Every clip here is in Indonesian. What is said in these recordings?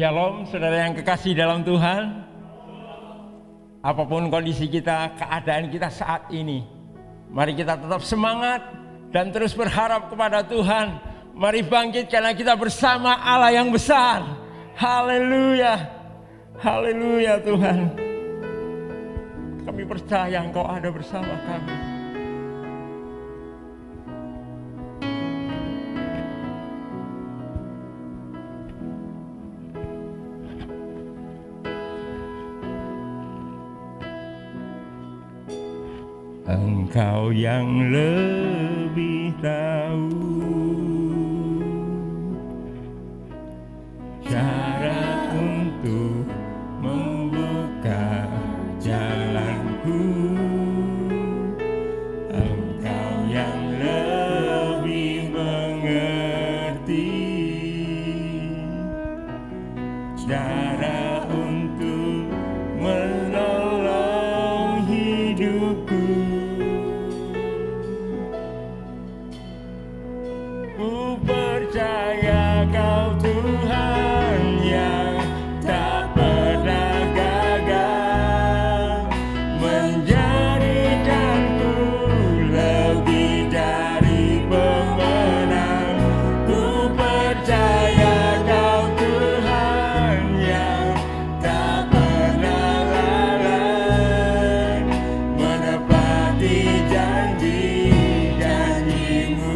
Shalom, saudara yang kekasih dalam Tuhan. Apapun kondisi kita, keadaan kita saat ini, mari kita tetap semangat dan terus berharap kepada Tuhan. Mari bangkit karena kita bersama Allah yang besar. Haleluya, haleluya Tuhan. Kami percaya Engkau ada bersama kami. Engkau yang lebih tahu cara untuk membuka jalanku. Engkau yang lebih mengerti cara untuk menolong hidupku. Ku percaya Kau Tuhan yang tak pernah gagal, menjadikanku lebih dari pemenang. Ku percaya Kau Tuhan yang tak pernah lalai, menepati janji-janji-Mu.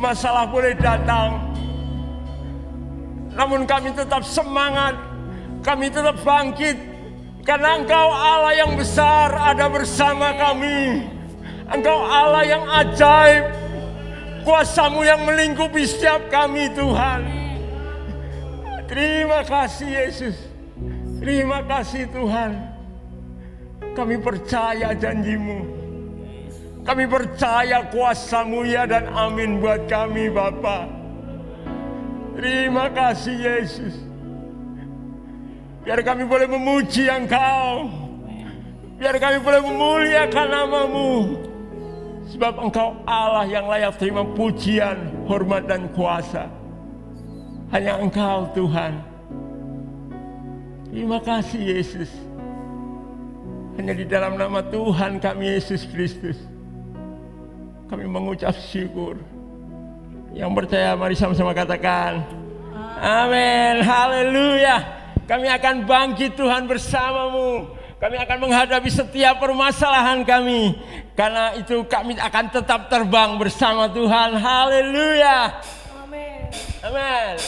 masalah boleh datang, namun kami tetap semangat, kami tetap bangkit, karena Engkau Allah yang besar ada bersama kami. Engkau Allah yang ajaib, kuasa-Mu yang melingkupi setiap kami Tuhan. Terima kasih Yesus, terima kasih Tuhan. Kami percaya janji-Mu, kami percaya kuasa-Mu ya dan amin buat kami Bapa. Terima kasih Yesus. Biar kami boleh memuji Engkau, biar kami boleh memuliakan nama-Mu, sebab Engkau Allah yang layak terima pujian, hormat dan kuasa. Hanya Engkau Tuhan. Terima kasih Yesus. Hanya di dalam nama Tuhan kami Yesus Kristus kami mengucap syukur. Yang percaya mari sama-sama katakan amin. Haleluya. Kami akan bangkit Tuhan bersama-Mu. Kami akan menghadapi setiap permasalahan kami. Karena itu kami akan tetap terbang bersama Tuhan. Haleluya. Amin. Amin.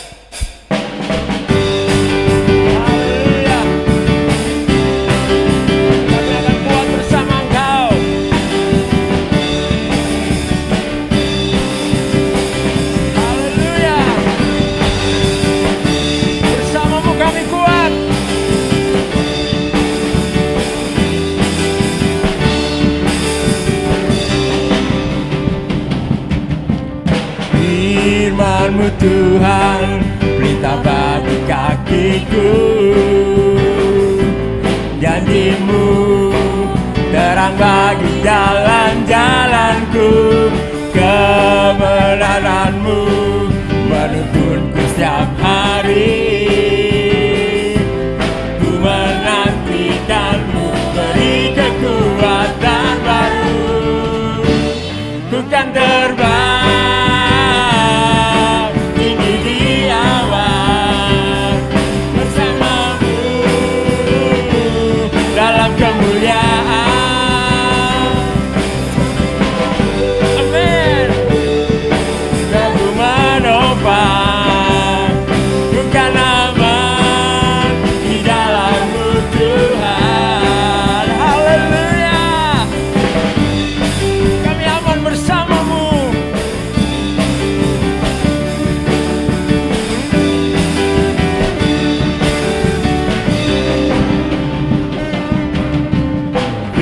Firman-Mu Tuhan, pelita bagi kakiku. Janji-Mu terang bagi jalan-jalanku. Kebenaran-Mu menuntunku setiap hari. Ku menantikan-Mu, beri kekuatan baru. Ku kan terbang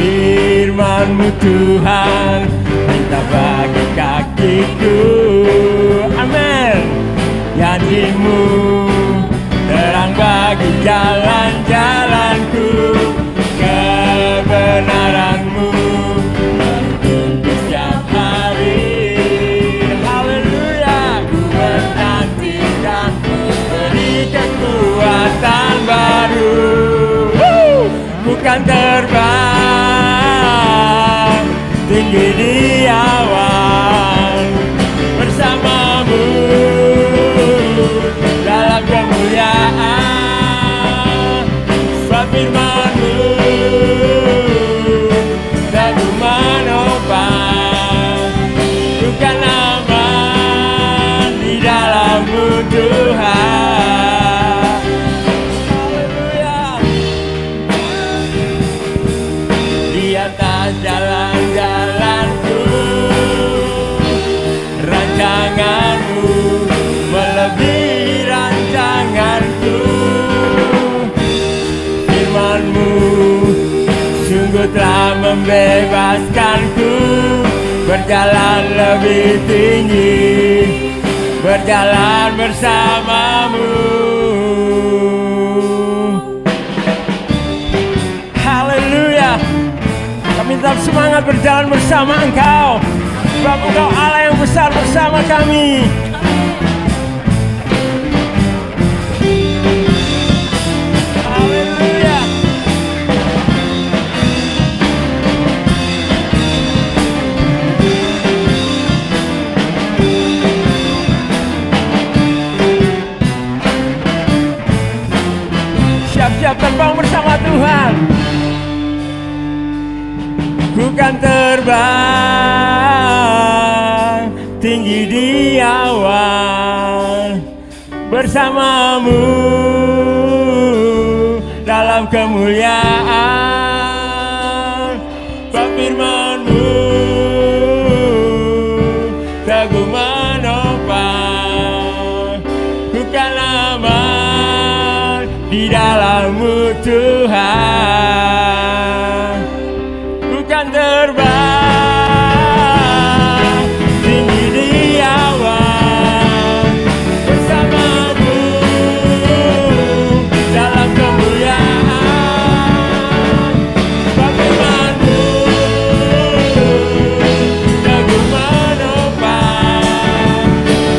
Firman-Mu Tuhan, pelita bagi kakiku. Amin. Janji-Mu terang bagi jalan-jalanku. Kebenaran-Mu menuntunku setiap hari. Haleluya. Ku menantikan, beri kekuatan baru. Bukan terbang tinggi di awan bersama-Mu dalam kemuliaan. Sebab firman-Mu daku menopang. Ku kan aman di dalam-Mu Tuhan. Haleluya. Di atas jalan-jalanku, rancangan-Mu melebihi rancanganku. Firman-Mu sungguh telah membebaskanku, berjalan lebih tinggi, berjalan bersama-Mu. Haleluya. Kami tetap semangat berjalan bersama Engkau, sebab Engkau Allah yang besar bersama kami. Haleluya. Siap-siap terbang bersama Tuhan. Ku kan terbang tinggi di awan, bersamamu dalam kemuliaan. Firman-Mu teguh menopang, ku kan aman di dalam-Mu Tuhan. Ku kan terbang tinggi di awan, bersama-Mu dalam kemuliaan. Firman-Mu teguh menopang,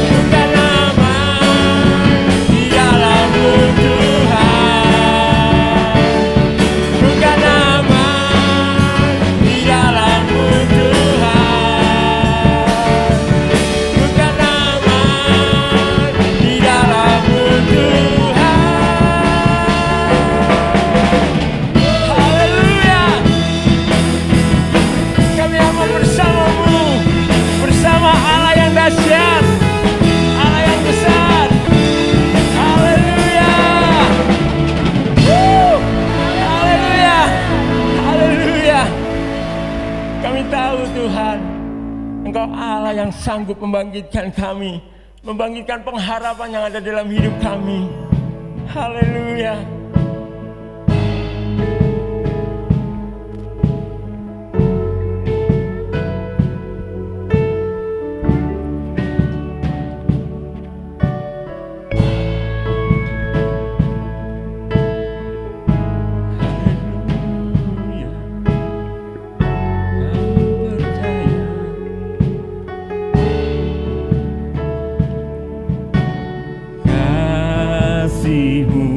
ku kan aman di dalam-Mu Tuhan. Ku kan aman di dalam-Mu Tuhan. Ku kan aman di dalam-Mu Tuhan. Haleluya. Kami aman bersama-Mu, bersama Allah yang dahsyat, Allah yang besar. Haleluya. Haleluya. Haleluya. Kami tahu Tuhan, Engkau Allah yang sanggup membangkitkan kami, membangkitkan pengharapan yang ada dalam hidup kami. Haleluya. Haleluya. Kami percaya. Kasih-Mu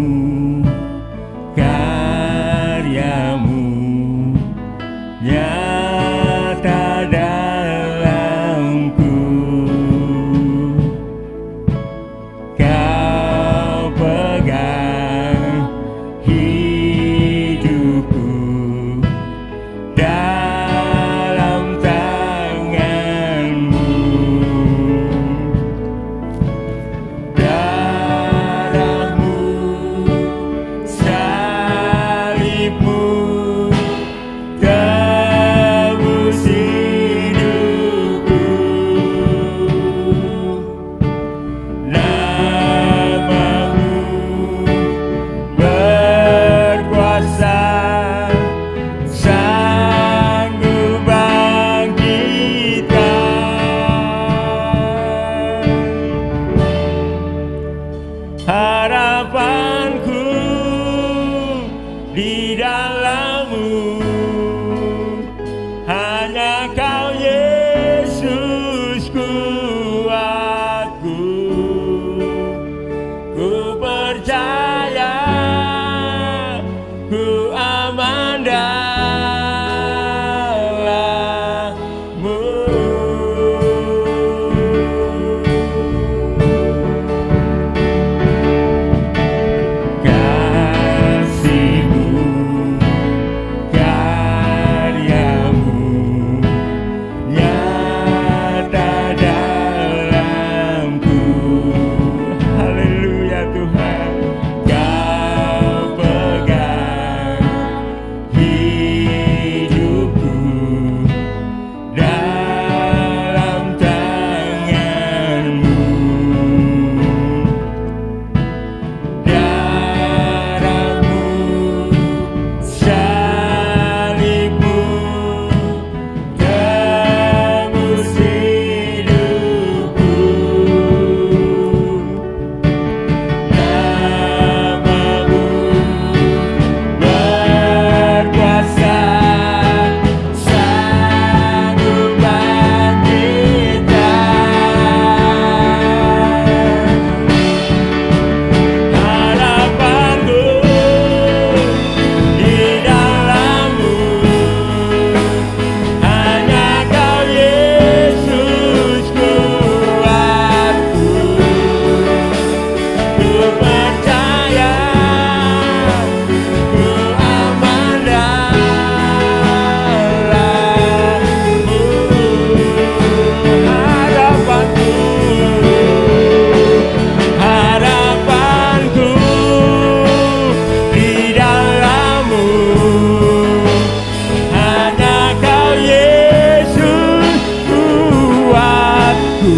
Ku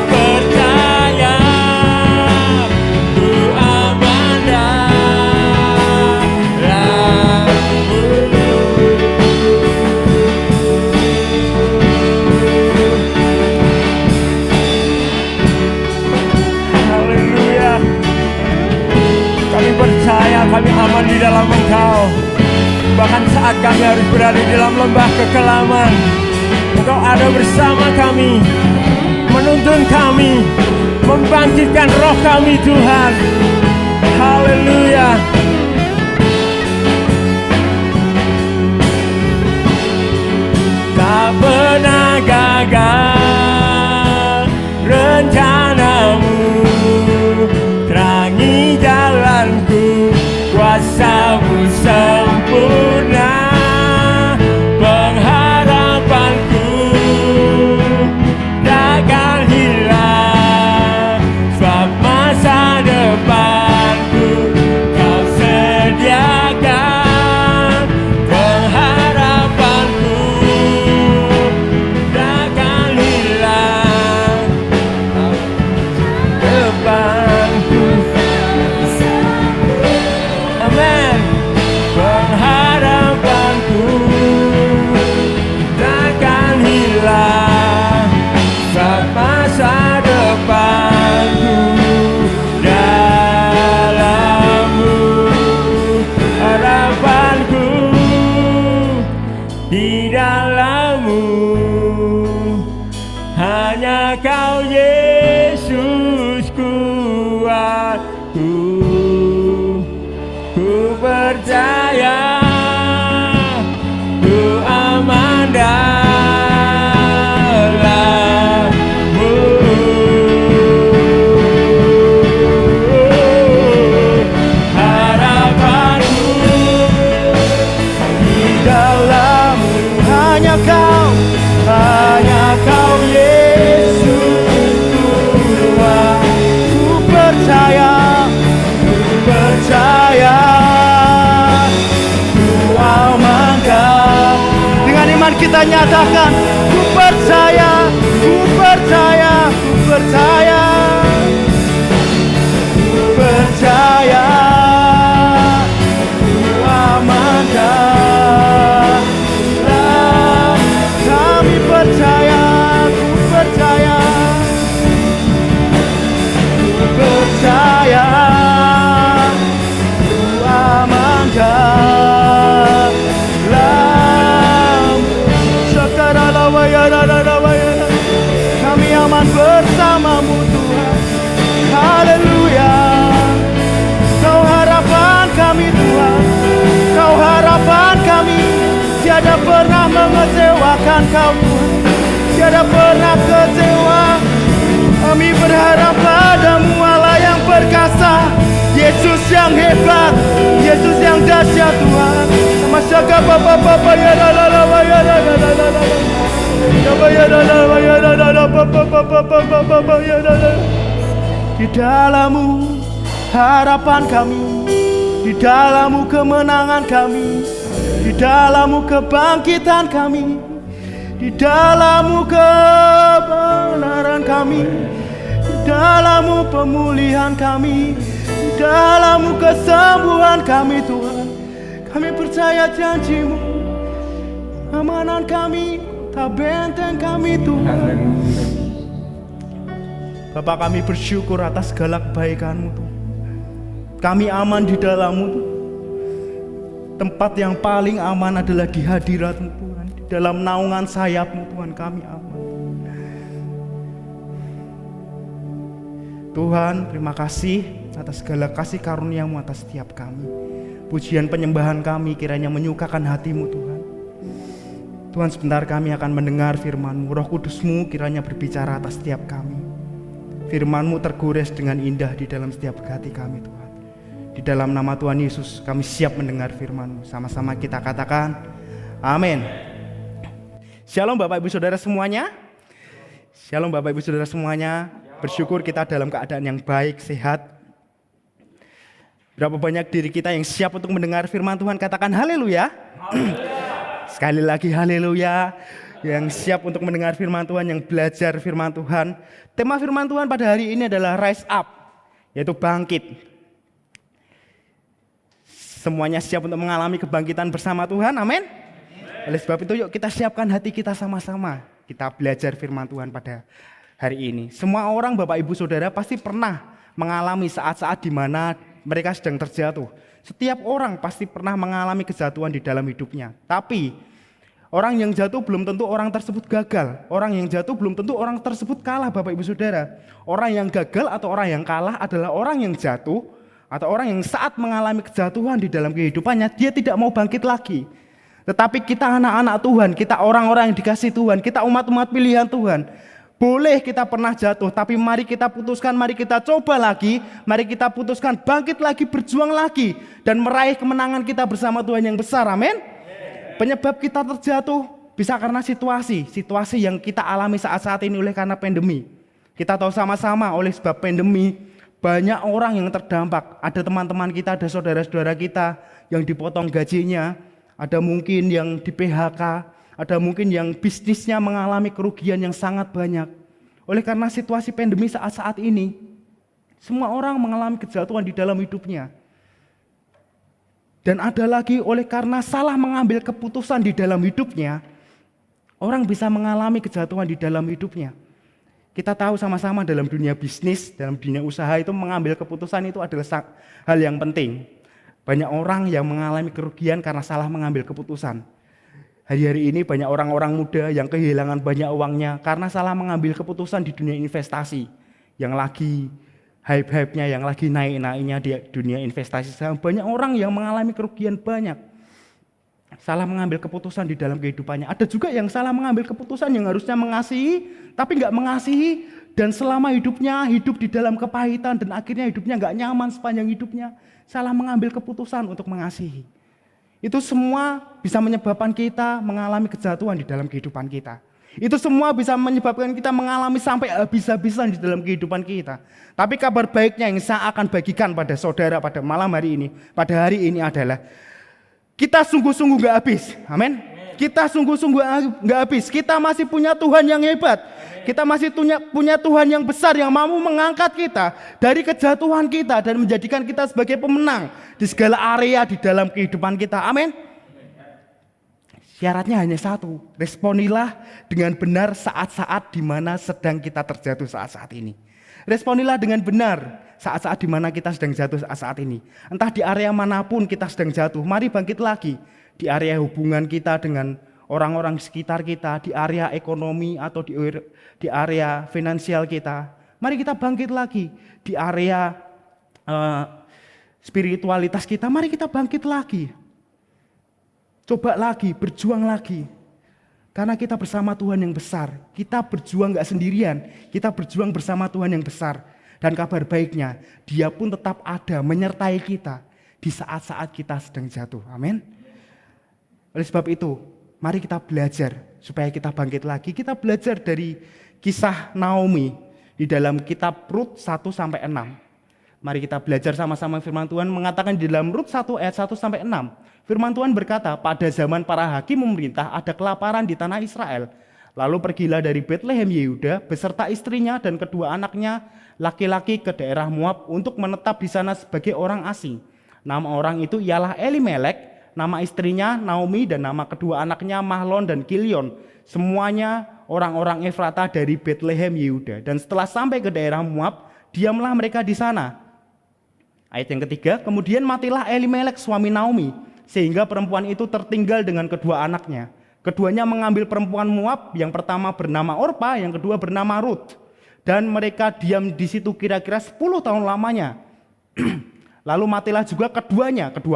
percaya, ku aman dalam-Mu. Haleluya. Kami percaya kami aman di dalam Engkau. Bahkan saat kami harus berada di dalam lembah kekelaman, Engkau ada bersama kami, menuntun kami, membangkitkan roh kami Tuhan. Haleluya. Tak pernah gagal rencana-Mu, terangi jalanku, kuasa-Mu sempurna, pengharapanku takkan hilang, sebab masa depanku Kau sediakan, pengharapanku takkan hilang, depanku. Amin. Pengharapanku takkan hilang, sebab masa depanku dalam-Mu. Harapanku di dalam-Mu, hanya Kau Yesus kuatku. Ku percaya, ku aman dalam-Mu. Harapanku di dalam-Mu, hanya Kau Yesus kuat. Ku percaya, ku aman Kau. Dengan iman kita nyatakan, ku percaya, ku percaya, ku percaya, ku percaya, ku aman Kau. Kami percaya, ku percaya, ku percaya, ku aman dalam. Kami aman bersama-Mu Tuhan. Haleluya. Kau harapan kami Tuhan, Kau harapan kami. Tiada pernah mengecewakan Kau Tuhan, tiada pernah kecewa. Kami berharap padamu Allah yang perkasa, Yesus yang hebat, Yesus yang dahsyat Tuhan. Masyaka Bapa ya la la la ya la la la la ya la la la ya la la la Bapa ya la la. Di dalam-Mu harapan kami, di dalam-Mu kemenangan kami, di dalam-Mu kebangkitan kami, di dalam-Mu kebenaran kami, di dalam-Mu pemulihan kami, di dalam-Mu kesembuhan kami Tuhan. Kami percaya janji-Mu, amanan kami, tak benteng kami Tuhan. Bapak, kami bersyukur atas segala kebaikan-Mu Tuhan. Kami aman di dalam-Mu Tuhan. Tempat yang paling aman adalah di hadirat-Mu Tuhan. Di dalam naungan sayap-Mu Tuhan kami aman. Tuhan, terima kasih atas segala kasih karunia-Mu atas setiap kami. Pujian penyembahan kami kiranya menyukakan hati-Mu Tuhan. Tuhan, sebentar kami akan mendengar firman-Mu. Roh Kudus-Mu kiranya berbicara atas setiap kami. Firman-Mu tergores dengan indah di dalam setiap hati kami Tuhan. Di dalam nama Tuhan Yesus kami siap mendengar firman-Mu. Sama-sama kita katakan amin. Shalom Bapak Ibu Saudara semuanya. Shalom Bapak Ibu Saudara semuanya. Bersyukur kita dalam keadaan yang baik, sehat. Berapa banyak diri kita yang siap untuk mendengar firman Tuhan, katakan haleluya. Sekali lagi haleluya. yang siap untuk mendengar firman Tuhan, yang belajar firman Tuhan. Tema firman Tuhan pada hari ini adalah rise up, yaitu bangkit. Semuanya siap untuk mengalami kebangkitan bersama Tuhan, amin. Oleh sebab itu yuk kita siapkan hati kita sama-sama. Kita belajar firman Tuhan pada hari ini. Semua orang, Bapak Ibu Saudara, pasti pernah mengalami saat-saat di mana mereka sedang terjatuh. Setiap orang pasti pernah mengalami kejatuhan di dalam hidupnya. Tapi orang yang jatuh belum tentu orang tersebut gagal. Orang yang jatuh belum tentu orang tersebut kalah, Bapak Ibu Saudara. Orang yang gagal atau orang yang kalah adalah orang yang jatuh atau orang yang saat mengalami kejatuhan di dalam kehidupannya, dia tidak mau bangkit lagi. Tetapi kita anak-anak Tuhan, kita orang-orang yang dikasih Tuhan, kita umat-umat pilihan Tuhan. Boleh kita pernah jatuh, tapi mari kita putuskan, mari kita coba lagi, mari kita putuskan bangkit lagi, berjuang lagi, dan meraih kemenangan kita bersama Tuhan yang besar, amin. Penyebab kita terjatuh bisa karena situasi yang kita alami saat-saat ini oleh karena pandemi. Kita tahu sama-sama oleh sebab pandemi, banyak orang yang terdampak. Ada teman-teman kita, ada saudara-saudara kita yang dipotong gajinya, ada mungkin yang di PHK, ada mungkin yang bisnisnya mengalami kerugian yang sangat banyak. Oleh karena situasi pandemi saat-saat ini, semua orang mengalami kejatuhan di dalam hidupnya. Dan ada lagi oleh karena salah mengambil keputusan di dalam hidupnya, orang bisa mengalami kejatuhan di dalam hidupnya. Kita tahu sama-sama dalam dunia bisnis, dalam dunia usaha itu mengambil keputusan itu adalah hal yang penting. Banyak orang yang mengalami kerugian karena salah mengambil keputusan. Hari-hari ini banyak orang-orang muda yang kehilangan banyak uangnya karena salah mengambil keputusan di dunia investasi. Yang lagi hype-hype-nya, yang lagi naik-naiknya di dunia investasi saham. Banyak orang yang mengalami kerugian banyak. Salah mengambil keputusan di dalam kehidupannya. Ada juga yang salah mengambil keputusan yang harusnya mengasihi, tapi nggak mengasihi, dan selama hidupnya hidup di dalam kepahitan dan akhirnya hidupnya nggak nyaman sepanjang hidupnya. Salah mengambil keputusan untuk mengasihi. Itu semua bisa menyebabkan kita mengalami kejatuhan di dalam kehidupan kita. Itu semua bisa menyebabkan kita mengalami sampai habis-habisan di dalam kehidupan kita. Tapi kabar baiknya yang saya akan bagikan pada saudara pada malam hari ini, pada hari ini adalah kita sungguh-sungguh gak habis, amin. Kita sungguh-sungguh gak habis. Kita masih punya Tuhan yang hebat. Kita masih punya Tuhan yang besar yang mampu mengangkat kita dari kejatuhan kita dan menjadikan kita sebagai pemenang di segala area di dalam kehidupan kita, amin. Syaratnya hanya satu, responilah dengan benar saat-saat di mana sedang kita terjatuh saat-saat ini. Responilah dengan benar saat-saat di mana kita sedang jatuh saat ini. Entah di area manapun kita sedang jatuh, mari bangkit lagi. Di area hubungan kita dengan orang-orang sekitar kita, di area ekonomi atau di area finansial kita. Mari kita bangkit lagi. Di area spiritualitas kita, mari kita bangkit lagi. Coba lagi, berjuang lagi. Karena kita bersama Tuhan yang besar. Kita berjuang gak sendirian, kita berjuang bersama Tuhan yang besar. Dan kabar baiknya, Dia pun tetap ada menyertai kita di saat-saat kita sedang jatuh. Amin. Oleh sebab itu, mari kita belajar supaya kita bangkit lagi. Kita belajar dari kisah Naomi di dalam kitab Rut 1-6. Mari kita belajar sama-sama firman Tuhan mengatakan di dalam Rut 1 ayat 1-6. Firman Tuhan berkata, pada zaman para hakim memerintah ada kelaparan di tanah Israel. Lalu pergilah dari Betlehem Yehuda beserta istrinya dan kedua anaknya laki-laki ke daerah Moab untuk menetap di sana sebagai orang asing. Nama orang itu ialah Elimelek, nama istrinya Naomi dan nama kedua anaknya Mahlon dan Kilion. Semuanya orang-orang Efrata dari Betlehem Yehuda. Dan setelah sampai ke daerah Moab, diamlah mereka di sana. Ayat yang ketiga, kemudian matilah Elimelek suami Naomi, sehingga perempuan itu tertinggal dengan kedua anaknya. Keduanya mengambil perempuan Moab, yang pertama bernama Orpa, yang kedua bernama Rut. Dan mereka diam di situ kira-kira 10 tahun lamanya. Lalu matilah juga kedua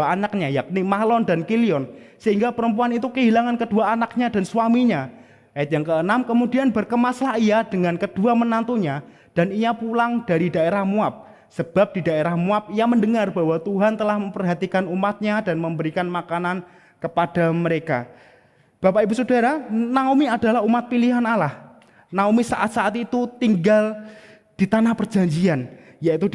anaknya, yakni Mahlon dan Kilion, sehingga perempuan itu kehilangan kedua anaknya dan suaminya. Ayat yang ke-6, kemudian berkemaslah ia dengan kedua menantunya, dan ia pulang dari daerah Moab. Sebab di daerah Moab ia mendengar bahwa Tuhan telah memperhatikan umatnya dan memberikan makanan kepada mereka. Bapak Ibu Saudara, Naomi adalah umat pilihan Allah. Naomi saat-saat itu tinggal di tanah perjanjian, yaitu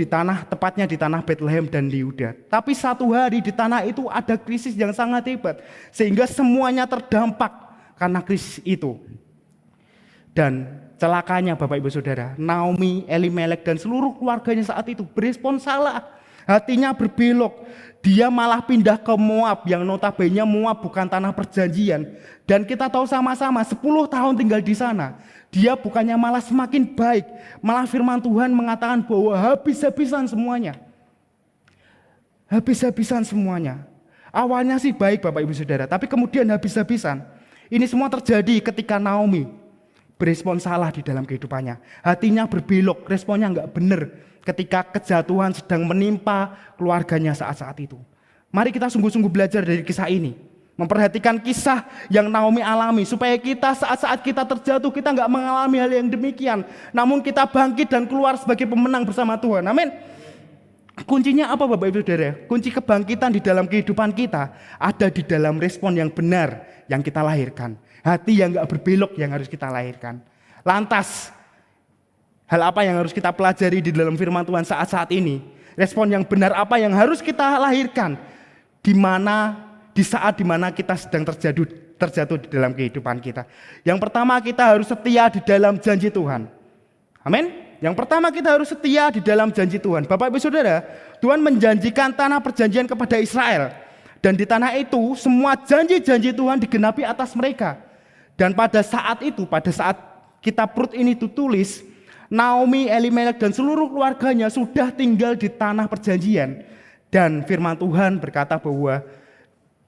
tepatnya di tanah Betlehem dan Yehuda. Tapi satu hari di tanah itu ada krisis yang sangat hebat, sehingga semuanya terdampak karena krisis itu. Dan celakanya Bapak Ibu Saudara, Naomi, Elimelek dan seluruh keluarganya saat itu berespon salah. Hatinya berbelok. Dia malah pindah ke Moab yang notabene Moab bukan tanah perjanjian. Dan kita tahu sama-sama 10 tahun tinggal di sana. Dia bukannya malah semakin baik. Malah firman Tuhan mengatakan bahwa habis-habisan semuanya. Habis-habisan semuanya. Awalnya sih baik Bapak Ibu Saudara, tapi kemudian habis-habisan. Ini semua terjadi ketika Naomi berespon salah di dalam kehidupannya. Hatinya berbelok, responnya enggak benar ketika kejatuhan sedang menimpa keluarganya saat-saat itu. Mari kita sungguh-sungguh belajar dari kisah ini. Memperhatikan kisah yang Naomi alami. Supaya kita saat-saat kita terjatuh, kita enggak mengalami hal yang demikian. Namun kita bangkit dan keluar sebagai pemenang bersama Tuhan. Amin. Kuncinya apa Bapak Ibu Saudara? Kunci kebangkitan di dalam kehidupan kita ada di dalam respon yang benar yang kita lahirkan. Hati yang enggak berbelok yang harus kita lahirkan. Lantas, hal apa yang harus kita pelajari di dalam firman Tuhan saat-saat ini? Respon yang benar apa yang harus kita lahirkan? Di saat dimana kita sedang terjatuh di dalam kehidupan kita. Yang pertama kita harus setia di dalam janji Tuhan. Amin. Yang pertama kita harus setia di dalam janji Tuhan. Bapak Ibu Saudara, Tuhan menjanjikan tanah perjanjian kepada Israel. Dan di tanah itu semua janji-janji Tuhan digenapi atas mereka. Dan pada saat itu, pada saat kitab Rut ini ditulis, Naomi, Elimelek dan seluruh keluarganya sudah tinggal di tanah perjanjian. Dan firman Tuhan berkata bahwa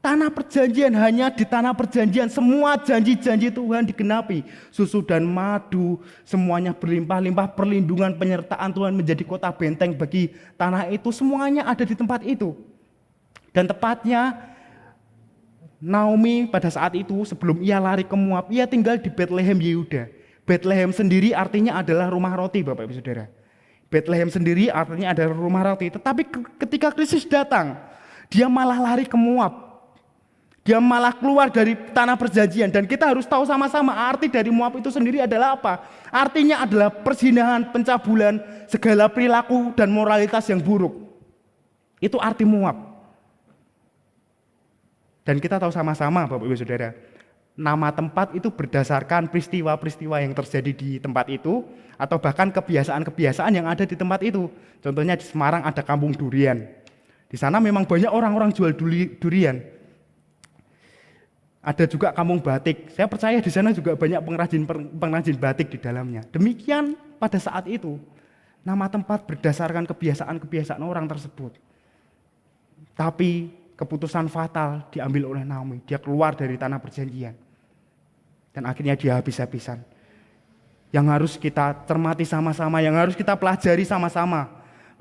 tanah perjanjian, hanya di tanah perjanjian semua janji-janji Tuhan digenapi. Susu dan madu semuanya berlimpah-limpah, perlindungan penyertaan Tuhan menjadi kota benteng bagi tanah itu, semuanya ada di tempat itu. Dan tepatnya Naomi pada saat itu sebelum ia lari ke Moab, ia tinggal di Bethlehem Yehuda. Bethlehem sendiri artinya adalah rumah roti Bapak Ibu Saudara. Bethlehem sendiri artinya adalah rumah roti. Tetapi ketika krisis datang, dia malah lari ke Moab. Dia malah keluar dari tanah perjanjian. Dan kita harus tahu sama-sama arti dari Moab itu sendiri adalah apa? Artinya adalah perzinahan, pencabulan, segala perilaku dan moralitas yang buruk. Itu arti Moab. Dan kita tahu sama-sama Bapak Ibu Saudara, nama tempat itu berdasarkan peristiwa-peristiwa yang terjadi di tempat itu, atau bahkan kebiasaan-kebiasaan yang ada di tempat itu. Contohnya di Semarang ada kampung durian. Di sana memang banyak orang-orang jual durian. Ada juga kampung batik. Saya percaya di sana juga banyak pengrajin batik di dalamnya. Demikian pada saat itu, nama tempat berdasarkan kebiasaan-kebiasaan orang tersebut. Tapi keputusan fatal diambil oleh Naomi. Dia keluar dari tanah perjanjian. Dan akhirnya dia habis-habisan. Yang harus kita cermati sama-sama, yang harus kita pelajari sama-sama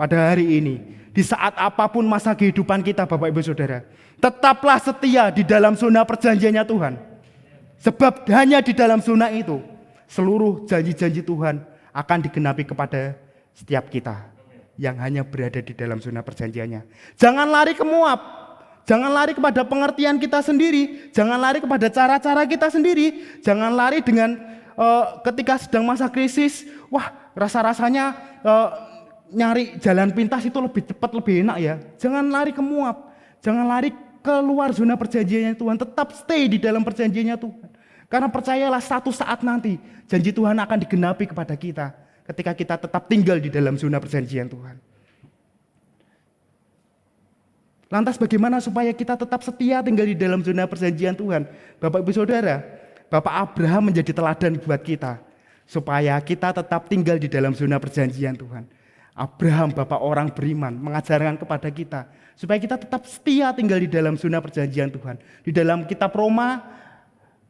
pada hari ini. Di saat apapun masa kehidupan kita Bapak Ibu Saudara, tetaplah setia di dalam zona perjanjiannya Tuhan. Sebab hanya di dalam zona itu, seluruh janji-janji Tuhan akan digenapi kepada setiap kita yang hanya berada di dalam zona perjanjiannya. Jangan lari ke Moab, jangan lari kepada pengertian kita sendiri, jangan lari kepada cara-cara kita sendiri, jangan lari dengan ketika sedang masa krisis, wah rasa-rasanya nyari jalan pintas itu lebih cepat, lebih enak ya. Jangan lari ke Moab, jangan lari keluar zona perjanjiannya Tuhan. Tetap stay di dalam perjanjiannya Tuhan. Karena percayalah satu saat nanti janji Tuhan akan digenapi kepada kita ketika kita tetap tinggal di dalam zona perjanjian Tuhan. Lantas bagaimana supaya kita tetap setia tinggal di dalam zona perjanjian Tuhan? Bapak Ibu Saudara, Bapak Abraham menjadi teladan buat kita supaya kita tetap tinggal di dalam zona perjanjian Tuhan. Abraham, bapak orang beriman, mengajarkan kepada kita supaya kita tetap setia tinggal di dalam zona perjanjian Tuhan. Di dalam kitab Roma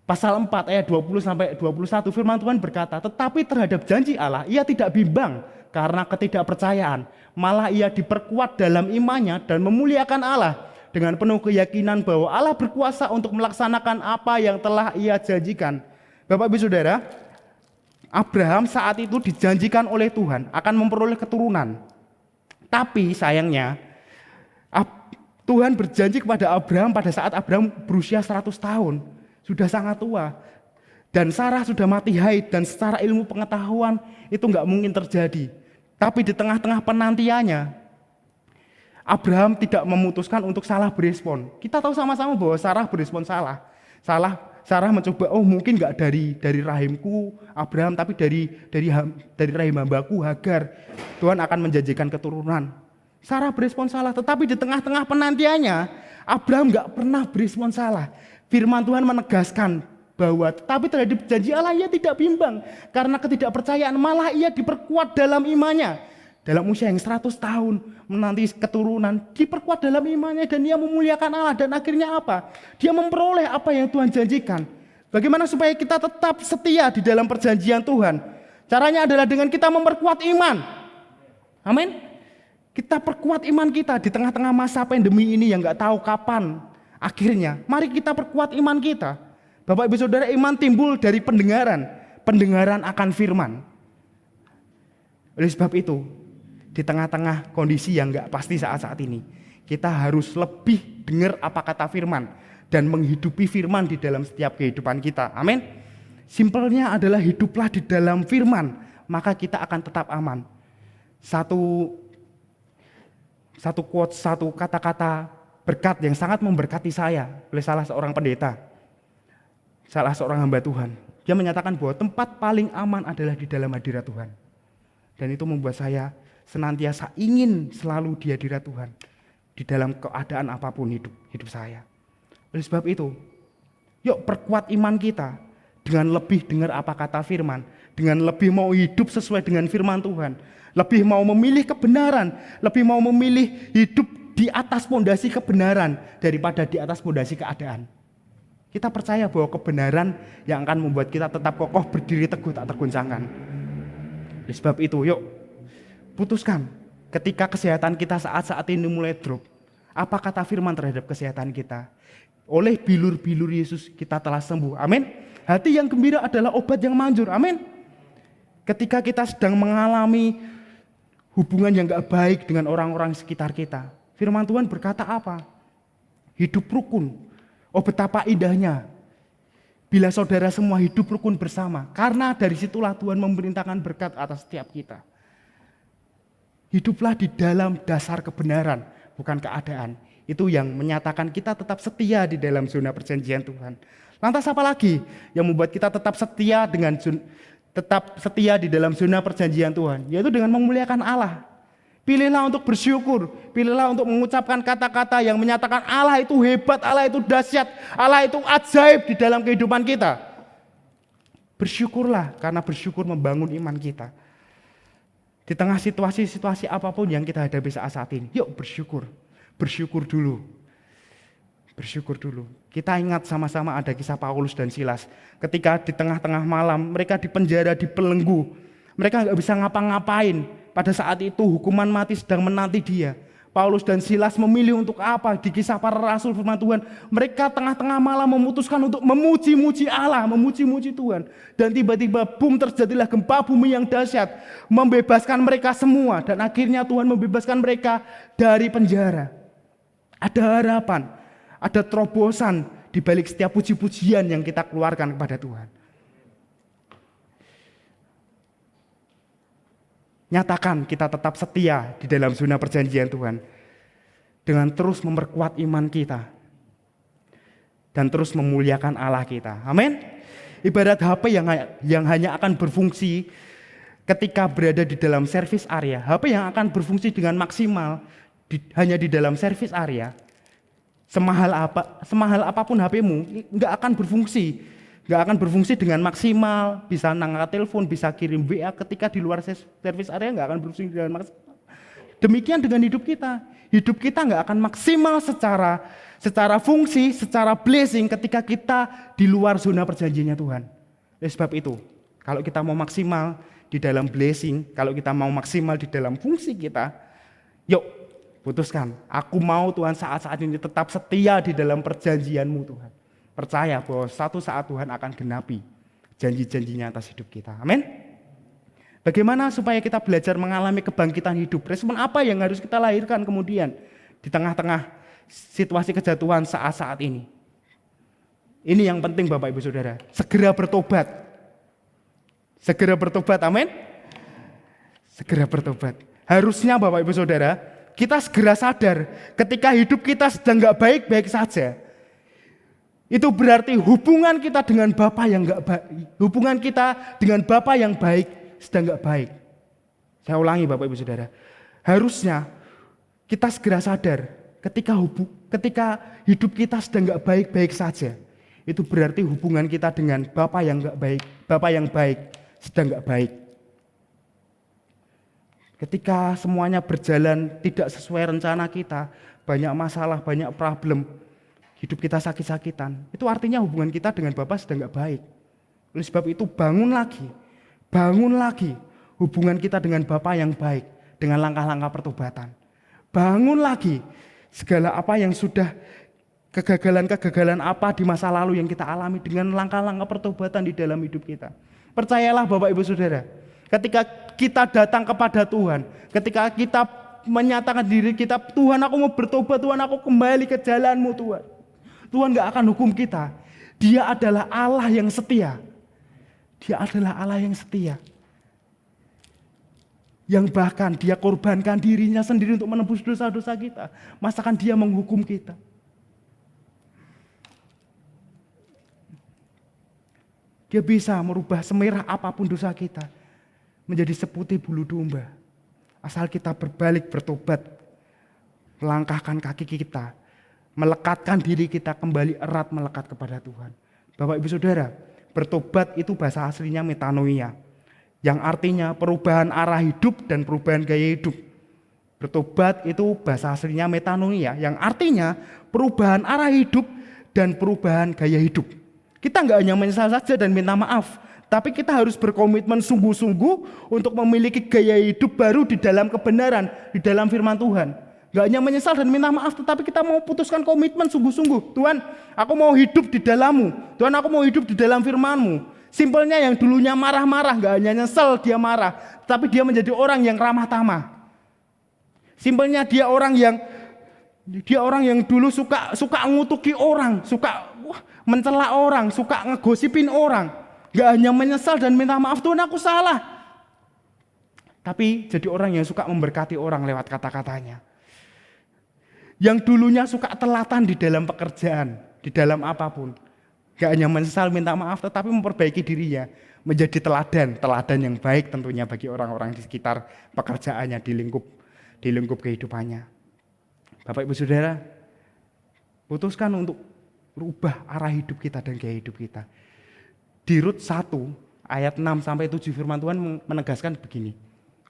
pasal 4 ayat 20 sampai 21 firman Tuhan berkata, tetapi terhadap janji Allah ia tidak bimbang karena ketidakpercayaan, malah ia diperkuat dalam imannya dan memuliakan Allah dengan penuh keyakinan bahwa Allah berkuasa untuk melaksanakan apa yang telah ia janjikan. Bapak Ibu Saudara, Abraham saat itu dijanjikan oleh Tuhan akan memperoleh keturunan. Tapi sayangnya Tuhan berjanji kepada Abraham pada saat Abraham berusia 100 tahun. Sudah sangat tua. Dan Sarah sudah mati haid dan secara ilmu pengetahuan itu nggak mungkin terjadi. Tapi di tengah-tengah penantiannya Abraham tidak memutuskan untuk salah berespon. Kita tahu sama-sama bahwa Sarah berespon salah. Salah Sarah mencoba, oh mungkin nggak dari rahimku Abraham, tapi dari rahim hambaku Hagar Tuhan akan menjanjikan keturunan. Sarah berespon salah, tetapi di tengah-tengah penantiannya Abraham nggak pernah berespon salah. Firman Tuhan menegaskan bahwa tetapi terhadap janji Allah ia tidak bimbang, karena ketidakpercayaan malah ia diperkuat dalam imannya. Dalam usia yang 100 tahun menanti keturunan, diperkuat dalam imannya dan ia memuliakan Allah. Dan akhirnya apa? Dia memperoleh apa yang Tuhan janjikan. Bagaimana supaya kita tetap setia di dalam perjanjian Tuhan? Caranya adalah dengan kita memperkuat iman. Amin. Kita perkuat iman kita di tengah-tengah masa pandemi ini yang gak tahu kapan akhirnya. Mari kita perkuat iman kita. Bapak Ibu Saudara, iman timbul dari pendengaran akan firman. Oleh sebab itu, di tengah-tengah kondisi yang gak pasti saat-saat ini, kita harus lebih dengar apa kata firman dan menghidupi firman di dalam setiap kehidupan kita. Amin. Simpelnya adalah hiduplah di dalam firman, maka kita akan tetap aman. Satu quote, satu kata-kata berkat yang sangat memberkati saya oleh salah seorang pendeta, salah seorang hamba Tuhan. Dia menyatakan bahwa tempat paling aman adalah di dalam hadirat Tuhan. Dan itu membuat saya senantiasa ingin selalu di hadirat Tuhan di dalam keadaan apapun hidup saya. Oleh sebab itu, yuk perkuat iman kita dengan lebih dengar apa kata firman, dengan lebih mau hidup sesuai dengan firman Tuhan, lebih mau memilih kebenaran, lebih mau memilih hidup di atas pondasi kebenaran daripada di atas pondasi keadaan. Kita percaya bahwa kebenaran yang akan membuat kita tetap kokoh berdiri teguh tak tergoncangkan. Oleh sebab itu, yuk putuskan ketika kesehatan kita saat ini mulai drop, apa kata firman terhadap kesehatan kita? Oleh bilur-bilur Yesus kita telah sembuh. Amin. Hati yang gembira adalah obat yang manjur. Amin. Ketika kita sedang mengalami hubungan yang gak baik dengan orang-orang sekitar kita, firman Tuhan berkata apa? Hidup rukun. Oh betapa indahnya bila saudara semua hidup rukun bersama. Karena dari situlah Tuhan memerintahkan berkat atas setiap kita. Hiduplah di dalam dasar kebenaran, bukan keadaan. Itu yang menyatakan kita tetap setia di dalam zona perjanjian Tuhan. Lantas apa lagi yang membuat kita tetap setia di dalam zona perjanjian Tuhan? Yaitu dengan memuliakan Allah. Pilihlah untuk bersyukur, pilihlah untuk mengucapkan kata-kata yang menyatakan Allah itu hebat, Allah itu dahsyat, Allah itu ajaib di dalam kehidupan kita. Bersyukurlah, karena bersyukur membangun iman kita. Di tengah situasi-situasi apapun yang kita hadapi saat ini, yuk bersyukur. Bersyukur dulu. Bersyukur dulu. Kita ingat sama-sama ada kisah Paulus dan Silas. Ketika di tengah-tengah malam, mereka dipenjara, dibelenggu. Mereka gak bisa ngapa-ngapain. Pada saat itu hukuman mati sedang menanti dia. Paulus dan Silas memilih untuk apa? Di kisah para rasul firman Tuhan, mereka tengah-tengah malam memutuskan untuk memuji-muji Allah, memuji-muji Tuhan. Dan tiba-tiba boom, terjadilah gempa bumi yang dahsyat, membebaskan mereka semua. Dan akhirnya Tuhan membebaskan mereka dari penjara. Ada harapan, ada terobosan di balik setiap puji-pujian yang kita keluarkan kepada Tuhan. Nyatakan kita tetap setia di dalam zona perjanjian Tuhan dengan terus memperkuat iman kita dan terus memuliakan Allah kita. Amin. Ibarat HP yang hanya akan berfungsi ketika berada di dalam service area. HP yang akan berfungsi dengan maksimal hanya di dalam service area. Semahal apapun HP-mu nggak akan berfungsi. Gak akan berfungsi dengan maksimal, bisa ngangkat telepon, bisa kirim WA ketika di luar service area gak akan berfungsi dengan maksimal. Demikian dengan hidup kita. Hidup kita gak akan maksimal secara fungsi, secara blessing ketika kita di luar zona perjanjiannya Tuhan. Oleh sebab itu, kalau kita mau maksimal di dalam blessing, kalau kita mau maksimal di dalam fungsi kita, yuk putuskan, aku mau Tuhan saat-saat ini tetap setia di dalam perjanjian-Mu Tuhan. Percaya bahwa satu saat Tuhan akan genapi janji-janjinya atas hidup kita. Amin. Bagaimana supaya kita belajar mengalami kebangkitan hidup? Respon apa yang harus kita lahirkan kemudian di tengah-tengah situasi kejatuhan saat-saat ini? Ini yang penting Bapak Ibu Saudara. Segera bertobat. Segera bertobat, amin. Segera bertobat. Harusnya Bapak Ibu Saudara, kita segera sadar ketika hidup kita sedang gak baik-baik saja. Itu berarti hubungan kita dengan Bapa yang enggak baik, hubungan kita dengan Bapa yang baik sedang enggak baik. Saya ulangi Bapak Ibu Saudara. Harusnya kita segera sadar ketika hidup kita sedang enggak baik-baik saja. Itu berarti hubungan kita dengan Bapa yang enggak baik, Bapa yang baik sedang enggak baik. Ketika semuanya berjalan tidak sesuai rencana kita, banyak masalah, banyak problem, hidup kita sakit-sakitan, itu artinya hubungan kita dengan Bapa sedang enggak baik. Oleh sebab itu bangun lagi hubungan kita dengan Bapa yang baik dengan langkah-langkah pertobatan. Bangun lagi segala apa yang sudah kegagalan-kegagalan apa di masa lalu yang kita alami dengan langkah-langkah pertobatan di dalam hidup kita. Percayalah Bapak Ibu Saudara, ketika kita datang kepada Tuhan, ketika kita menyatakan diri kita, Tuhan aku mau bertobat, Tuhan aku kembali ke jalan-Mu Tuhan. Tuhan gak akan hukum kita. Dia adalah Allah yang setia. Dia adalah Allah yang setia. Yang bahkan dia korbankan dirinya sendiri untuk menebus dosa-dosa kita. Masakan dia menghukum kita. Dia bisa merubah semerah apapun dosa kita menjadi seputih bulu domba. Asal kita berbalik bertobat. Melangkahkan kaki kita. Melekatkan diri kita kembali erat melekat kepada Tuhan. Bapak Ibu Saudara, bertobat itu bahasa aslinya metanoia, yang artinya perubahan arah hidup dan perubahan gaya hidup. Bertobat itu bahasa aslinya metanoia, yang artinya perubahan arah hidup dan perubahan gaya hidup. Kita nggak hanya menyesal saja dan minta maaf, tapi kita harus berkomitmen sungguh-sungguh untuk memiliki gaya hidup baru di dalam kebenaran, di dalam firman Tuhan. Gak hanya menyesal dan minta maaf, tetapi kita mau putuskan komitmen sungguh-sungguh. Tuhan, aku mau hidup di dalam-Mu. Tuhan, aku mau hidup di dalam firman-Mu. Simpelnya yang dulunya marah-marah, gak hanya nyesel dia marah, tapi dia menjadi orang yang ramah tamah. Simpelnya dia orang yang dulu suka ngutuki orang, suka mencela orang, suka ngegosipin orang. Gak hanya menyesal dan minta maaf, Tuhan aku salah. Tapi jadi orang yang suka memberkati orang lewat kata-katanya. Yang dulunya suka telatan di dalam pekerjaan, di dalam apapun. Gak hanya menyesal minta maaf, tetapi memperbaiki dirinya. Menjadi teladan yang baik tentunya bagi orang-orang di sekitar pekerjaannya, di lingkup kehidupannya. Bapak Ibu Saudara, putuskan untuk rubah arah hidup kita dan gaya hidup kita. Di Rut 1 ayat 6-7 firman Tuhan menegaskan begini.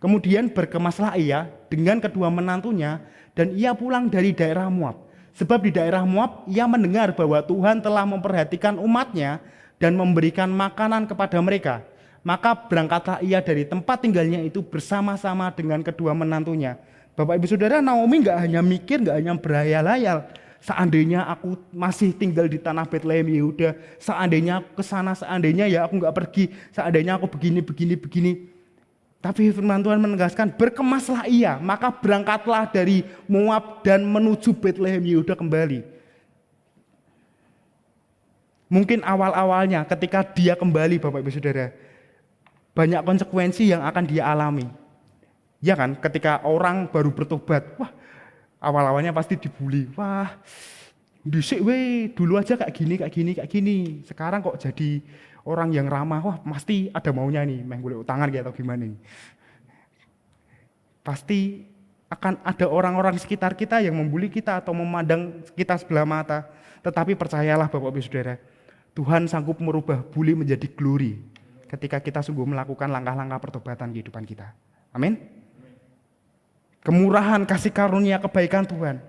Kemudian berkemaslah ia dengan kedua menantunya dan ia pulang dari daerah Moab. Sebab di daerah Moab ia mendengar bahwa Tuhan telah memperhatikan umatnya dan memberikan makanan kepada mereka. Maka berangkatlah ia dari tempat tinggalnya itu bersama-sama dengan kedua menantunya. Bapak Ibu Saudara, Naomi gak hanya mikir, gak hanya berhayal-hayal. Seandainya aku masih tinggal di tanah Betlehem Yehuda, seandainya aku kesana, seandainya ya aku gak pergi, seandainya aku begini. Tapi firman Tuhan menegaskan, berkemaslah ia, maka berangkatlah dari Moab dan menuju Betlehem Yehuda kembali. Mungkin awal-awalnya ketika dia kembali Bapak Ibu Saudara, banyak konsekuensi yang akan dia alami. Ya kan, ketika orang baru bertobat, wah awal-awalnya pasti dibully. Wah, dhisik we, dulu aja kayak gini. Sekarang kok jadi orang yang ramah, wah pasti ada maunya nih, main golek utangan kayak atau gimana nih. Pasti akan ada orang-orang sekitar kita yang membuli kita atau memandang kita sebelah mata. Tetapi percayalah Bapak Ibu Saudara, Tuhan sanggup merubah bully menjadi glory ketika kita sungguh melakukan langkah-langkah pertobatan kehidupan kita. Amin. Kemurahan, kasih karunia, kebaikan Tuhan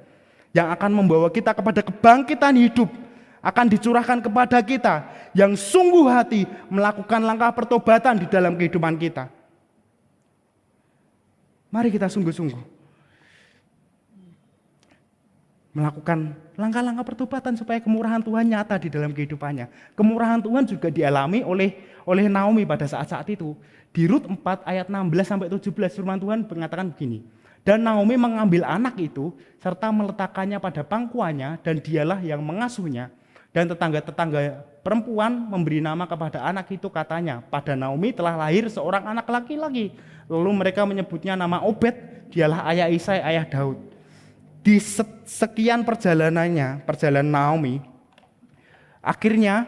yang akan membawa kita kepada kebangkitan hidup akan dicurahkan kepada kita yang sungguh hati melakukan langkah pertobatan di dalam kehidupan kita. Mari kita sungguh-sungguh melakukan langkah-langkah pertobatan supaya kemurahan Tuhan nyata di dalam kehidupannya. Kemurahan Tuhan juga dialami oleh Naomi pada saat-saat itu. Di Rut 4 ayat 16-17 firman Tuhan mengatakan begini. Dan Naomi mengambil anak itu serta meletakkannya pada pangkuannya dan dialah yang mengasuhnya. Dan tetangga-tetangga perempuan memberi nama kepada anak itu, katanya, pada Naomi telah lahir seorang anak laki-laki. Lalu mereka menyebutnya nama Obed, dialah ayah Isai, ayah Daud. Di sekian perjalanan Naomi, Akhirnya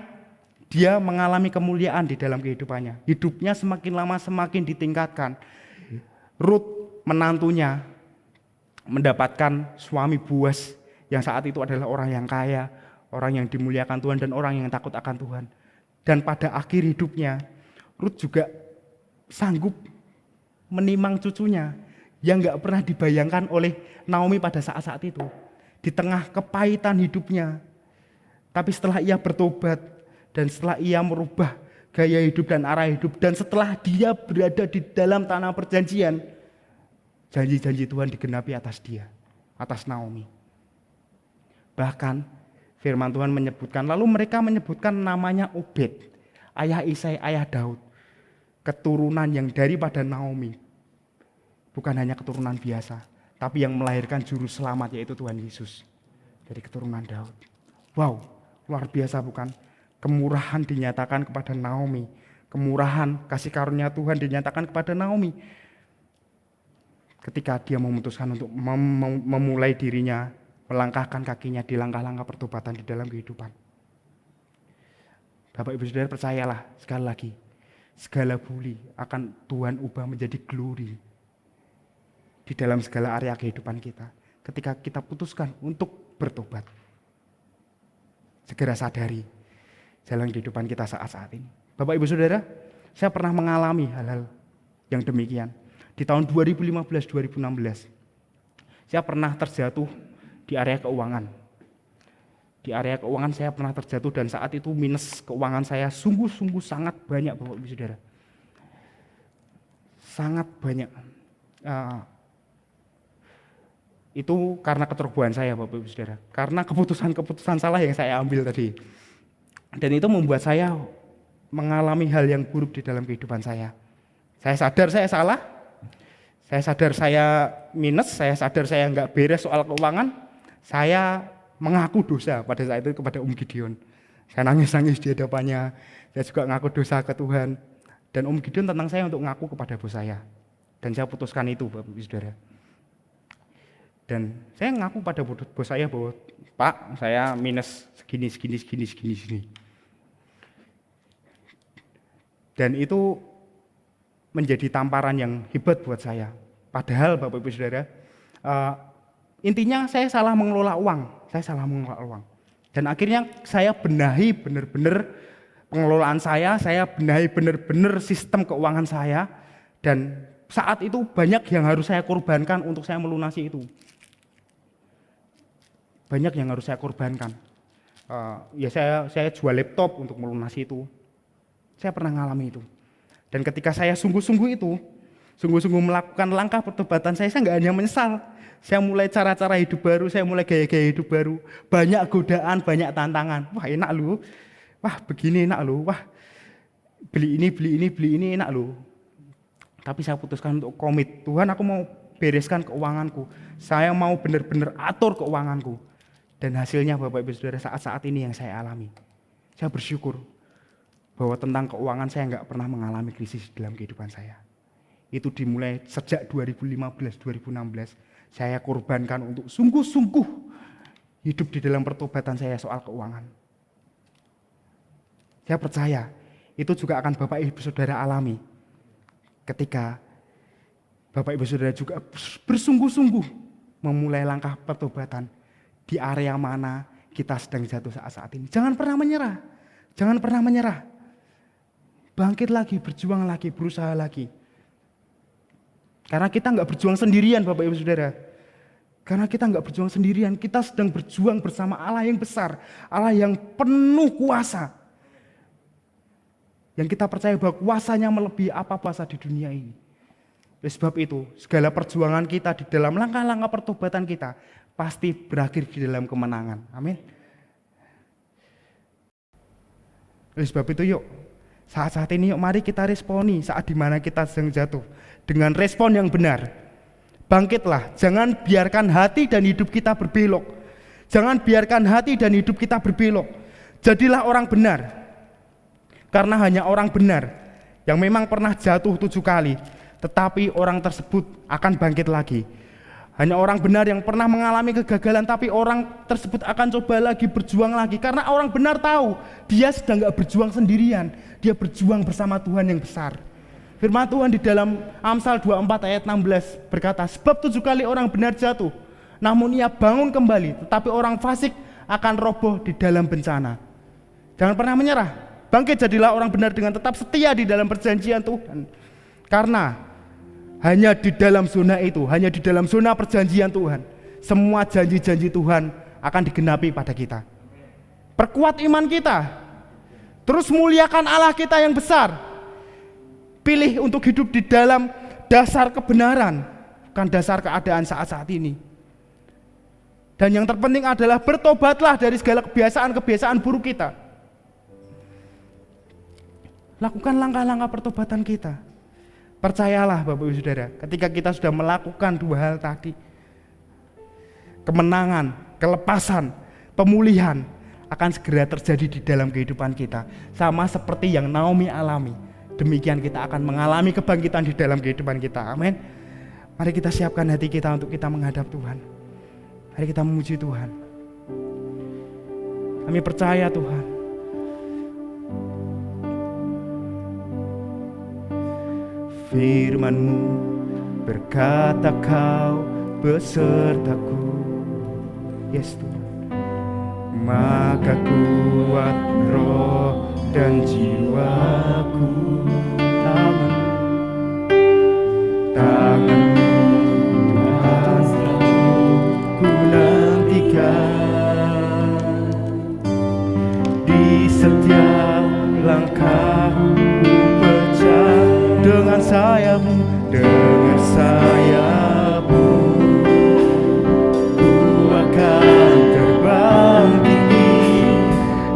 dia mengalami kemuliaan di dalam kehidupannya. Hidupnya semakin lama semakin ditingkatkan. Ruth menantunya mendapatkan suami Boaz yang saat itu adalah orang yang kaya, orang yang dimuliakan Tuhan dan orang yang takut akan Tuhan. Dan pada akhir hidupnya Ruth juga sanggup menimang cucunya yang gak pernah dibayangkan oleh Naomi pada saat-saat itu. Di tengah kepahitan hidupnya. Tapi setelah ia bertobat dan setelah ia merubah gaya hidup dan arah hidup dan setelah dia berada di dalam tanah perjanjian, janji-janji Tuhan digenapi atas dia, atas Naomi. Bahkan firman Tuhan menyebutkan, lalu mereka menyebutkan namanya Obed, ayah Isai, ayah Daud. Keturunan yang daripada Naomi. Bukan hanya keturunan biasa, tapi yang melahirkan juru selamat yaitu Tuhan Yesus. Dari keturunan Daud. Wow, luar biasa bukan? Kemurahan dinyatakan kepada Naomi. Kemurahan, kasih karunia Tuhan dinyatakan kepada Naomi. Ketika dia memutuskan untuk memulai dirinya, melangkahkan kakinya di langkah-langkah pertobatan di dalam kehidupan. Bapak Ibu Saudara percayalah sekali lagi, segala bully akan Tuhan ubah menjadi glory di dalam segala area kehidupan kita. Ketika kita putuskan untuk bertobat, segera sadari jalan kehidupan kita saat-saat ini. Bapak Ibu Saudara, saya pernah mengalami hal-hal yang demikian. Di tahun 2015-2016, saya pernah terjatuh di area keuangan. Di area keuangan saya pernah terjatuh dan saat itu minus keuangan saya sungguh-sungguh sangat banyak Bapak Ibu Saudara. Sangat banyak. Itu karena keterbuan saya Bapak Ibu Saudara. Karena keputusan-keputusan salah yang saya ambil tadi. Dan itu membuat saya mengalami hal yang buruk di dalam kehidupan saya. Saya sadar saya salah. Saya sadar saya minus. Saya sadar saya nggak beres soal keuangan. Saya mengaku dosa pada saat itu kepada Gideon. Saya nangis-nangis di hadapannya. Saya juga ngaku dosa ke Tuhan. Dan Gideon tentang saya untuk ngaku kepada bos saya. Dan saya putuskan itu Bapak Ibu Saudara. Dan saya ngaku pada bos saya bahwa Pak, saya minus segini. Dan itu menjadi tamparan yang hebat buat saya. Padahal Bapak Ibu Saudara, intinya saya salah mengelola uang. Dan akhirnya saya benahi benar-benar pengelolaan saya benahi benar-benar sistem keuangan saya. Dan saat itu banyak yang harus saya korbankan untuk saya melunasi itu. Banyak yang harus saya korbankan. Saya jual laptop untuk melunasi itu. Saya pernah ngalami itu. Dan ketika saya sungguh-sungguh melakukan langkah pertobatan saya nggak hanya menyesal. Saya mulai cara-cara hidup baru, saya mulai gaya-gaya hidup baru. Banyak godaan, banyak tantangan. Wah enak lu, wah begini enak lu, wah beli ini enak lu. Tapi saya putuskan untuk komit. Tuhan, aku mau bereskan keuanganku. Saya mau benar-benar atur keuanganku. Dan hasilnya Bapak Ibu Saudara saat-saat ini yang saya alami. Saya bersyukur bahwa tentang keuangan saya nggak pernah mengalami krisis dalam kehidupan saya. Itu dimulai sejak 2015-2016. Saya korbankan untuk sungguh-sungguh hidup di dalam pertobatan saya soal keuangan. Saya percaya itu juga akan Bapak Ibu Saudara alami. Ketika Bapak Ibu Saudara juga bersungguh-sungguh memulai langkah pertobatan di area mana kita sedang jatuh saat-saat ini. Jangan pernah menyerah. Bangkit lagi, berjuang lagi, berusaha lagi. Karena kita nggak berjuang sendirian Bapak Ibu Saudara. Karena kita nggak berjuang sendirian, kita sedang berjuang bersama Allah yang besar, Allah yang penuh kuasa. Yang kita percaya bahwa kuasanya melebihi apa kuasa di dunia ini. Oleh sebab itu, segala perjuangan kita di dalam langkah-langkah pertobatan kita pasti berakhir di dalam kemenangan. Amin. Oleh sebab itu yuk, saat-saat ini yuk mari kita responi saat dimana kita sedang jatuh. Dengan respon yang benar. Bangkitlah, jangan biarkan hati dan hidup kita berbelok. Jangan biarkan hati dan hidup kita berbelok. Jadilah orang benar. Karena hanya orang benar yang memang pernah jatuh 7 kali, tetapi orang tersebut akan bangkit lagi. Hanya orang benar yang pernah mengalami kegagalan, tapi orang tersebut akan coba lagi, berjuang lagi. Karena orang benar tahu, dia sedang gak berjuang sendirian, dia berjuang bersama Tuhan yang besar. Firman Tuhan di dalam Amsal 24 ayat 16 berkata, sebab 7 kali orang benar jatuh, namun ia bangun kembali, tetapi orang fasik akan roboh di dalam bencana. Jangan pernah menyerah, bangkit jadilah orang benar dengan tetap setia di dalam perjanjian Tuhan. Karena hanya di dalam zona itu, hanya di dalam zona perjanjian Tuhan, semua janji-janji Tuhan akan digenapi pada kita. Perkuat iman kita, terus muliakan Allah kita yang besar. Pilih untuk hidup di dalam dasar kebenaran, bukan dasar keadaan saat-saat ini. Dan yang terpenting adalah bertobatlah dari segala kebiasaan-kebiasaan buruk kita. Lakukan langkah-langkah pertobatan kita. Percayalah Bapak Ibu Saudara, ketika kita sudah melakukan 2 hal tadi, kemenangan, kelepasan, pemulihan akan segera terjadi di dalam kehidupan kita. Sama seperti yang Naomi alami, demikian kita akan mengalami kebangkitan di dalam kehidupan kita. Amin. Mari kita siapkan hati kita untuk kita menghadap Tuhan. Mari kita memuji Tuhan. Kami percaya Tuhan, firman-Mu berkata Kau besertaku, yes Tuhan. Maka kuat roh dan jiwaku, tangan-Mu Tuhan ku nantikan. Di setiap langkahku pecah dengan sayap-Mu, dengan sayap-Mu ku akan terbang tinggi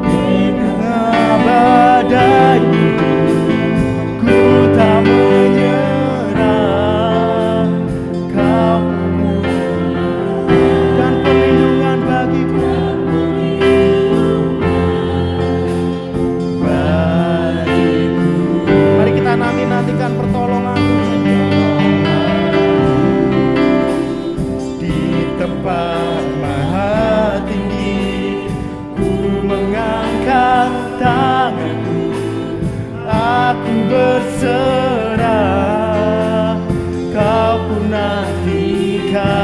di tengah badai. Ku tak menyerah, Kau dan perlindungan bagiku. Mari kita nantikan pertolongan-Mu di tempat maha tinggi. Ku mengangkat tanganku, aku berserah. Kau pun nantikan,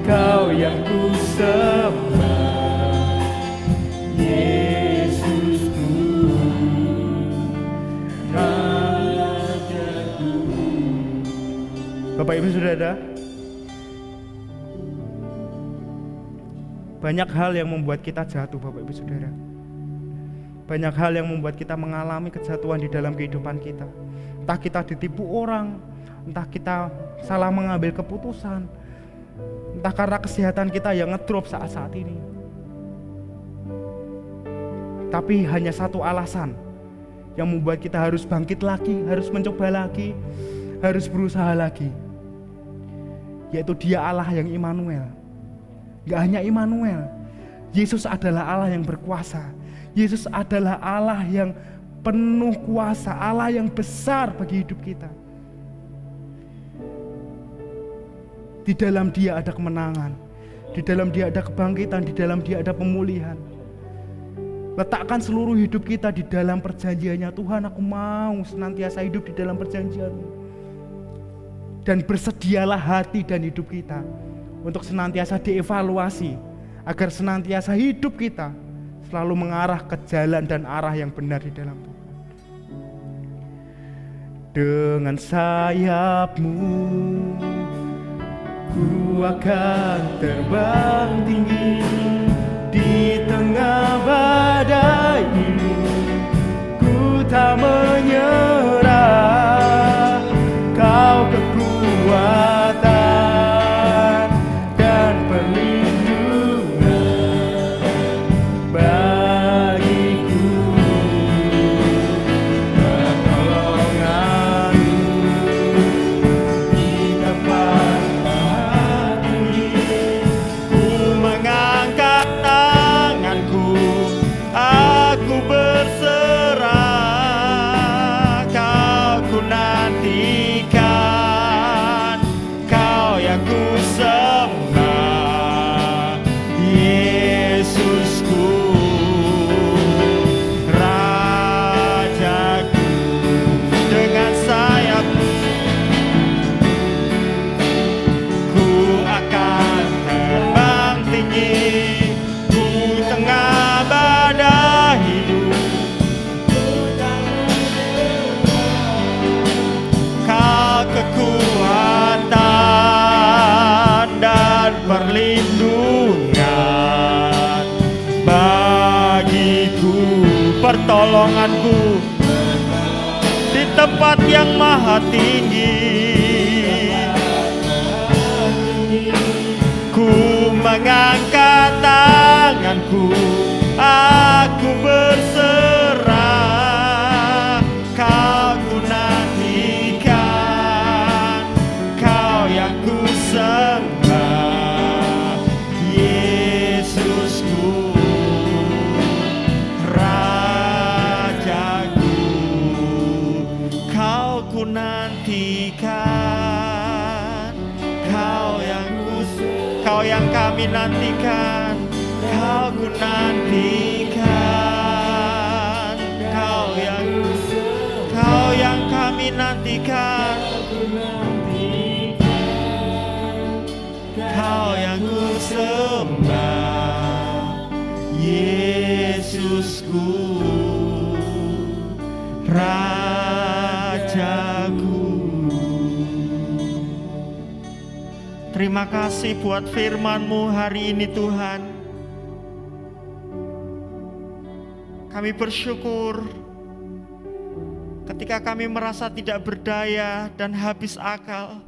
Kau yang ku sembah, Yesusku. Bapak Ibu Saudara, banyak hal yang membuat kita jatuh Bapak Ibu Saudara. Banyak hal yang membuat kita mengalami kejatuhan di dalam kehidupan kita. Entah kita ditipu orang, entah kita salah mengambil keputusan, entah karena kesehatan kita yang ngedrop saat-saat ini. Tapi hanya satu alasan yang membuat kita harus bangkit lagi, harus mencoba lagi, harus berusaha lagi, yaitu Dia Allah yang Immanuel. Gak hanya Immanuel, Yesus adalah Allah yang berkuasa. Yesus adalah Allah yang penuh kuasa, Allah yang besar bagi hidup kita. Di dalam Dia ada kemenangan, di dalam Dia ada kebangkitan, di dalam Dia ada pemulihan. Letakkan seluruh hidup kita di dalam perjanjiannya. Tuhan, aku mau senantiasa hidup di dalam perjanjian-Mu. Dan bersedialah hati dan hidup kita untuk senantiasa dievaluasi, agar senantiasa hidup kita selalu mengarah ke jalan dan arah yang benar di dalam Tuhan. Dengan sayap-Mu ku akan terbang tinggi di tengah badai ini. Ku tak menyerah, Kau kekuatan dan perlindungan bagiku. Pertolongan-Mu di tempat maha tinggi. Ku mengangkat tanganku, aku berserah. tempat yang maha tinggi. Ku mengangkat tanganku, aku berserah. Kau ku nantikan, Kau yang ku sembah, Yesusku, Rajaku. Kau ku nantikan, Kau yang kami nantikan, Kau ku nantikan, Kau yang kami nantikan, Kau yang ku sembah, Yesusku, Rajaku. Terima kasih buat firman-Mu hari ini Tuhan. Kami bersyukur ketika kami merasa tidak berdaya dan habis akal.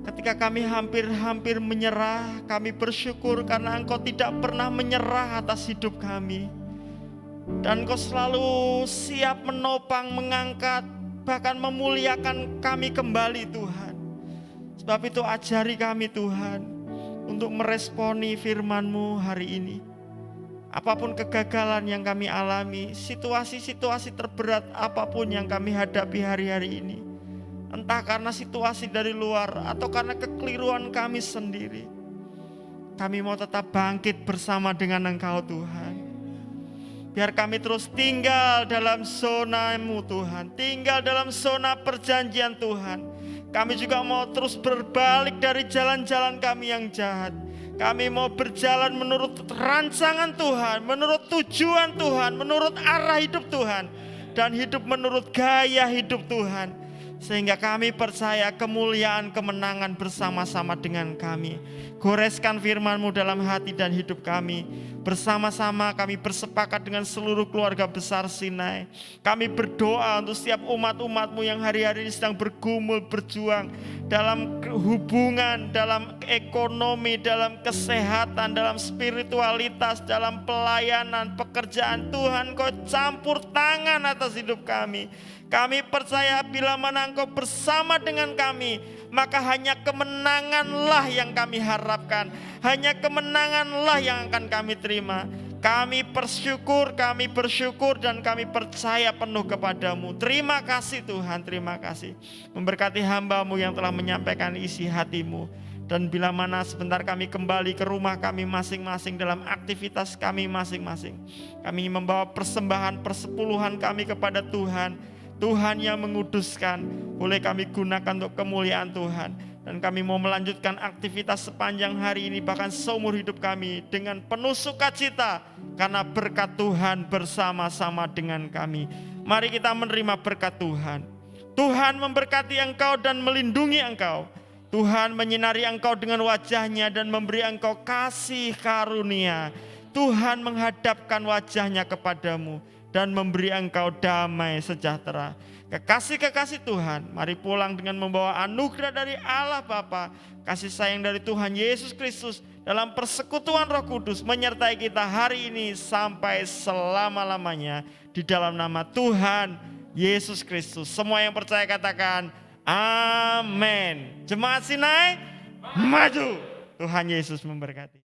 Ketika kami hampir-hampir menyerah, kami bersyukur karena Engkau tidak pernah menyerah atas hidup kami. Dan Engkau selalu siap menopang, mengangkat, bahkan memuliakan kami kembali Tuhan. Sebab itu ajari kami Tuhan untuk meresponi firman-Mu hari ini. Apapun kegagalan yang kami alami, situasi-situasi terberat apapun yang kami hadapi hari-hari ini, entah karena situasi dari luar atau karena kekeliruan kami sendiri, kami mau tetap bangkit bersama dengan Engkau Tuhan. Biar kami terus tinggal dalam zona-Mu Tuhan, tinggal dalam zona perjanjian Tuhan. Kami juga mau terus berbalik dari jalan-jalan kami yang jahat. Kami mau berjalan menurut rancangan Tuhan, menurut tujuan Tuhan, menurut arah hidup Tuhan, dan hidup menurut gaya hidup Tuhan. Sehingga kami percaya kemuliaan kemenangan bersama-sama dengan kami. Goreskan firman-Mu dalam hati dan hidup kami. Bersama-sama kami bersepakat dengan seluruh keluarga besar Sinai. Kami berdoa untuk setiap umat-umat-Mu yang hari-hari ini sedang bergumul, berjuang dalam hubungan, dalam ekonomi, dalam kesehatan, dalam spiritualitas, dalam pelayanan, pekerjaan. Tuhan, Kau campur tangan atas hidup kami. Kami percaya bila mana Engkau bersama dengan kami, maka hanya kemenanganlah yang kami harapkan. Hanya kemenanganlah yang akan kami terima. Kami bersyukur dan kami percaya penuh kepadamu. Terima kasih Tuhan, terima kasih. Memberkati hamba-Mu yang telah menyampaikan isi hati-Mu. Dan bila mana sebentar kami kembali ke rumah kami masing-masing dalam aktivitas kami masing-masing, kami membawa persembahan persepuluhan kami kepada Tuhan. Tuhan yang menguduskan, boleh kami gunakan untuk kemuliaan Tuhan. Dan kami mau melanjutkan aktivitas sepanjang hari ini, bahkan seumur hidup kami dengan penuh sukacita, karena berkat Tuhan bersama-sama dengan kami. Mari kita menerima berkat Tuhan. Tuhan memberkati engkau dan melindungi engkau. Tuhan menyinari engkau dengan wajah-Nya dan memberi engkau kasih karunia. Tuhan menghadapkan wajah-Nya kepadamu dan memberi engkau damai sejahtera. Kekasih-kekasih Tuhan, mari pulang dengan membawa anugerah dari Allah Bapa, kasih sayang dari Tuhan Yesus Kristus dalam persekutuan Roh Kudus menyertai kita hari ini sampai selama-lamanya. Di dalam nama Tuhan Yesus Kristus. Semua yang percaya katakan amin. Jemaat Sinai, maju. Tuhan Yesus memberkati.